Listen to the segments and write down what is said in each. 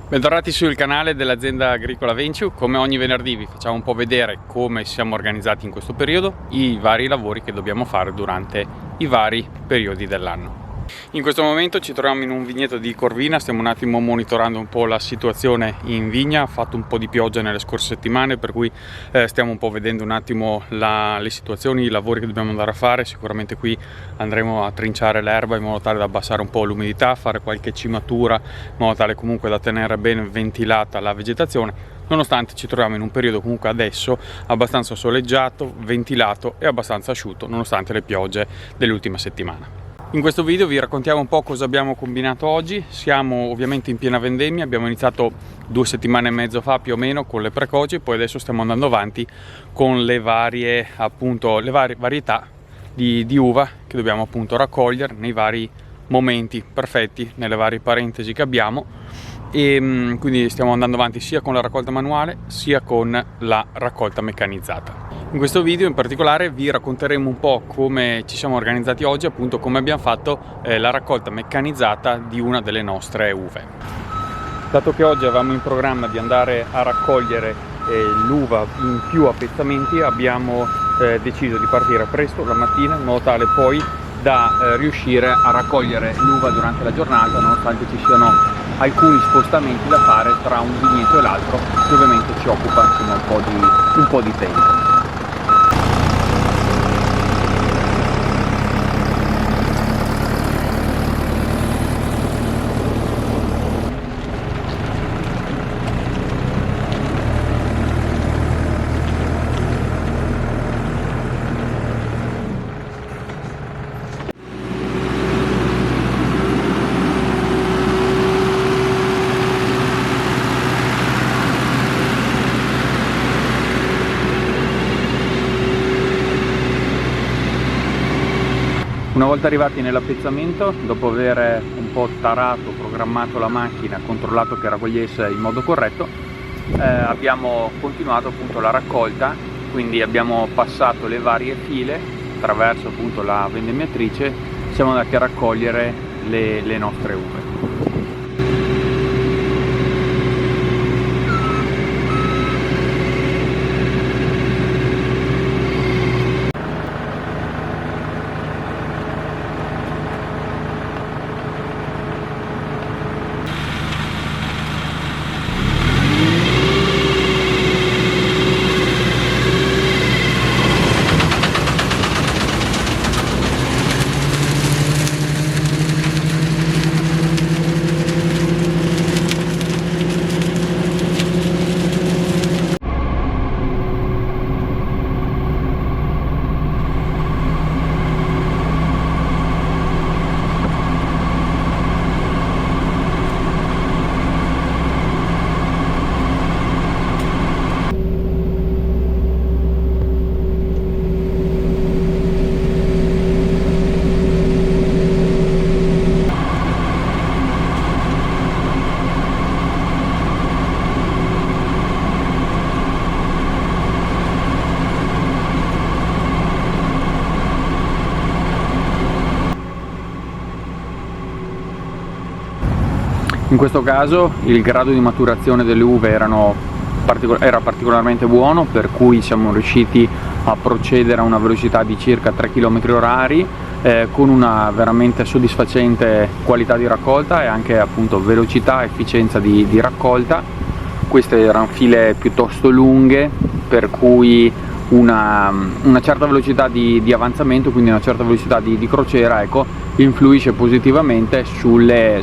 Bentornati sul canale dell'azienda agricola Venciu. Come ogni venerdì vi facciamo un po' vedere come siamo organizzati in questo periodo, i vari lavori che dobbiamo fare durante i vari periodi dell'anno. In questo momento ci troviamo in un vigneto di Corvina, stiamo un attimo monitorando un po' la situazione in vigna. Ha fatto un po' di pioggia nelle scorse settimane, per cui stiamo un po' vedendo un attimo le situazioni, i lavori che dobbiamo andare a fare. Sicuramente qui andremo a trinciare l'erba in modo tale da abbassare un po' l'umidità, fare qualche cimatura in modo tale comunque da tenere ben ventilata la vegetazione, nonostante ci troviamo in un periodo comunque adesso abbastanza soleggiato, ventilato e abbastanza asciutto nonostante le piogge dell'ultima settimana. In questo video vi raccontiamo un po' cosa abbiamo combinato oggi. Siamo ovviamente in piena vendemmia, abbiamo iniziato 2 settimane e mezzo fa più o meno con le precoci, poi adesso stiamo andando avanti con le varie varietà di uva che dobbiamo appunto raccogliere nei vari momenti perfetti, nelle varie parentesi che abbiamo, e quindi stiamo andando avanti sia con la raccolta manuale sia con la raccolta meccanizzata. In questo video in particolare vi racconteremo un po' come ci siamo organizzati oggi, appunto come abbiamo fatto la raccolta meccanizzata di una delle nostre uve. Dato che oggi avevamo in programma di andare a raccogliere l'uva in più appezzamenti, abbiamo deciso di partire presto la mattina in modo tale poi da riuscire a raccogliere l'uva durante la giornata, nonostante ci siano alcuni spostamenti da fare tra un vigneto e l'altro, che ovviamente ci occupa insomma, un po' di tempo. Una volta arrivati nell'appezzamento, dopo aver un po' tarato, programmato la macchina, controllato che raccogliesse in modo corretto, abbiamo continuato appunto la raccolta, quindi abbiamo passato le varie file attraverso appunto la vendemmiatrice, siamo andati a raccogliere le nostre uve. In questo caso il grado di maturazione delle uve era particolarmente buono, per cui siamo riusciti a procedere a una velocità di circa 3 km/h con una veramente soddisfacente qualità di raccolta e anche appunto velocità e efficienza di raccolta. Queste erano file piuttosto lunghe, per cui una certa velocità di avanzamento, quindi una certa velocità di crociera, ecco, influisce positivamente sulla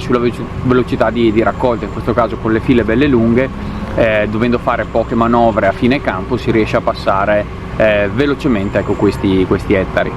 velocità di raccolta. In questo caso con le file belle lunghe, dovendo fare poche manovre a fine campo, si riesce a passare velocemente, ecco, questi ettari.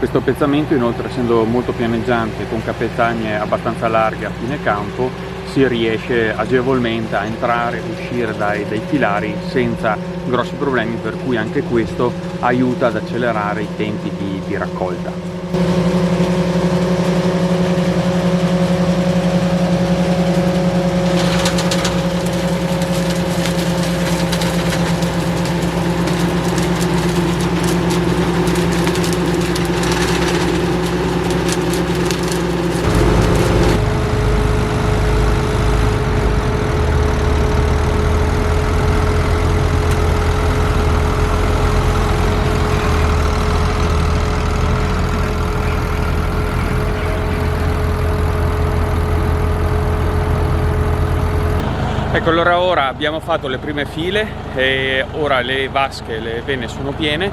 Questo pezzamento, inoltre, essendo molto pianeggiante con capezzanie abbastanza larghe a fine campo, si riesce agevolmente a entrare e uscire dai filari senza grossi problemi, per cui anche questo aiuta ad accelerare i tempi di raccolta. Ecco, allora ora abbiamo fatto le prime file e ora le vasche, le vene sono piene.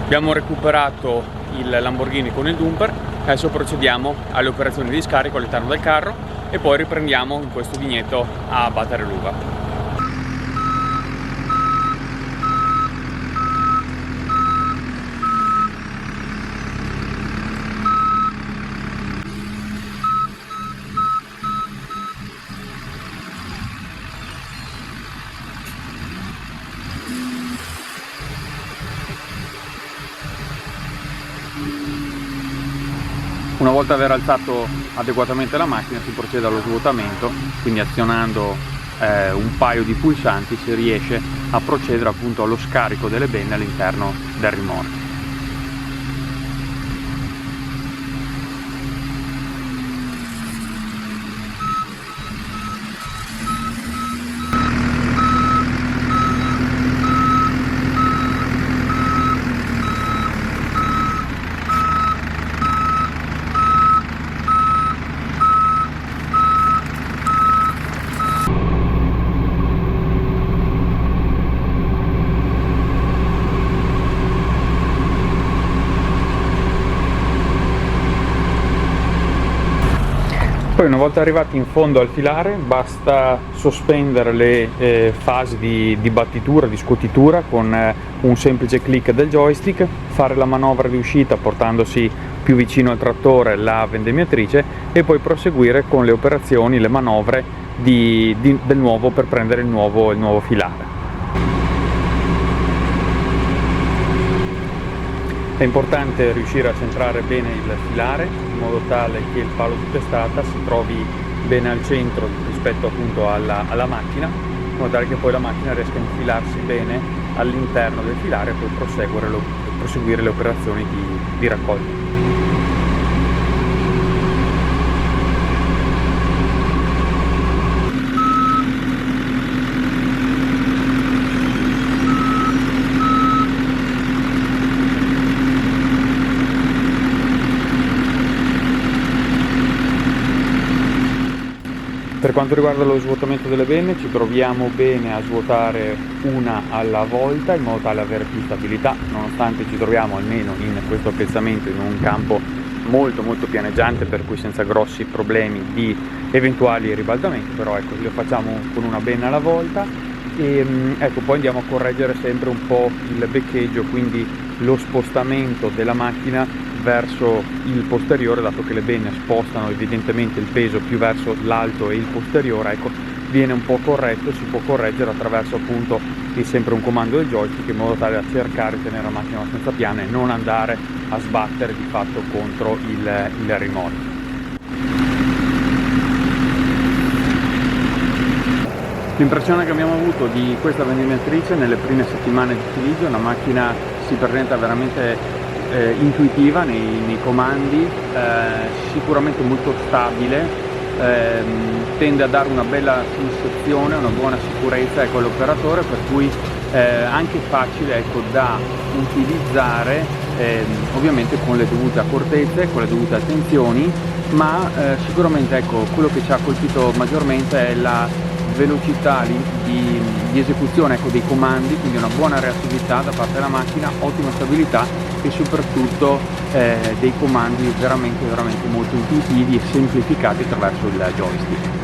Abbiamo recuperato il Lamborghini con il dumper. Adesso procediamo alle operazioni di scarico all'interno del carro e poi riprendiamo in questo vigneto a battere l'uva. Una volta aver alzato adeguatamente la macchina si procede allo svuotamento, quindi azionando un paio di pulsanti si riesce a procedere appunto allo scarico delle benne all'interno del rimorchio. Poi una volta arrivati in fondo al filare basta sospendere le fasi di battitura, di scuotitura con un semplice clic del joystick, fare la manovra di uscita portandosi più vicino al trattore la vendemmiatrice e poi proseguire con le operazioni, le manovre del nuovo per prendere il nuovo filare. È importante riuscire a centrare bene il filare in modo tale che il palo di testata si trovi bene al centro rispetto appunto alla macchina, in modo tale che poi la macchina riesca a infilarsi bene all'interno del filare e poi proseguire le operazioni di raccolta. Per quanto riguarda lo svuotamento delle venne, ci troviamo bene a svuotare una alla volta in modo tale da avere più stabilità, nonostante ci troviamo almeno in questo pezzamento in un campo molto pianeggiante, per cui senza grossi problemi di eventuali ribaltamenti, però ecco, lo facciamo con una benna alla volta e ecco, poi andiamo a correggere sempre un po' il beccheggio, quindi lo spostamento della macchina verso il posteriore, dato che le benne spostano evidentemente il peso più verso l'alto e il posteriore, ecco, viene un po' corretto, si può correggere attraverso appunto sempre un comando del joystick in modo tale da cercare di tenere la macchina abbastanza piana e non andare a sbattere di fatto contro il rimorchio. L'impressione che abbiamo avuto di questa vendimmiatrice nelle prime settimane di utilizzo è una macchina che si presenta veramente intuitiva nei comandi, sicuramente molto stabile, tende a dare una bella sensazione, una buona sicurezza all'operatore, per cui anche facile, ecco, da utilizzare, ovviamente con le dovute accortezze, con le dovute attenzioni, ma sicuramente, ecco, quello che ci ha colpito maggiormente è la velocità di esecuzione, ecco, dei comandi, quindi una buona reattività da parte della macchina, ottima stabilità e soprattutto dei comandi veramente molto intuitivi e semplificati attraverso il joystick.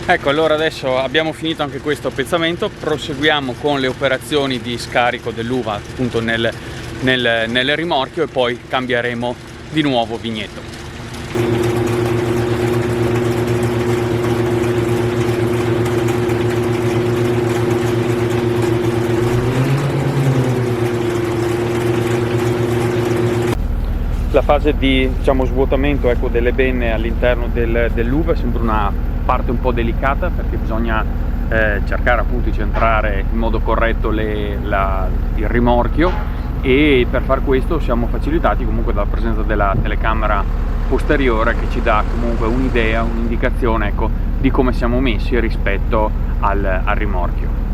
Ecco, allora adesso abbiamo finito anche questo pezzamento, proseguiamo con le operazioni di scarico dell'uva appunto nel rimorchio e poi cambieremo di nuovo vigneto. La fase di svuotamento, ecco, delle benne all'interno dell'uva è sempre una parte un po' delicata, perché bisogna cercare appunto di centrare in modo corretto il rimorchio, e per far questo siamo facilitati comunque dalla presenza della telecamera posteriore, che ci dà comunque un'idea, un'indicazione, ecco, di come siamo messi rispetto al rimorchio.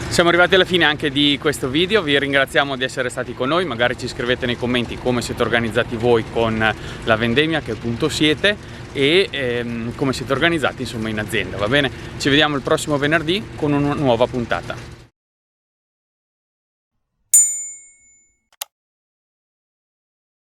Siamo arrivati alla fine anche di questo video, vi ringraziamo di essere stati con noi, magari ci scrivete nei commenti come siete organizzati voi con la vendemmia, a che punto siete e come siete organizzati insomma in azienda, va bene? Ci vediamo il prossimo venerdì con una nuova puntata.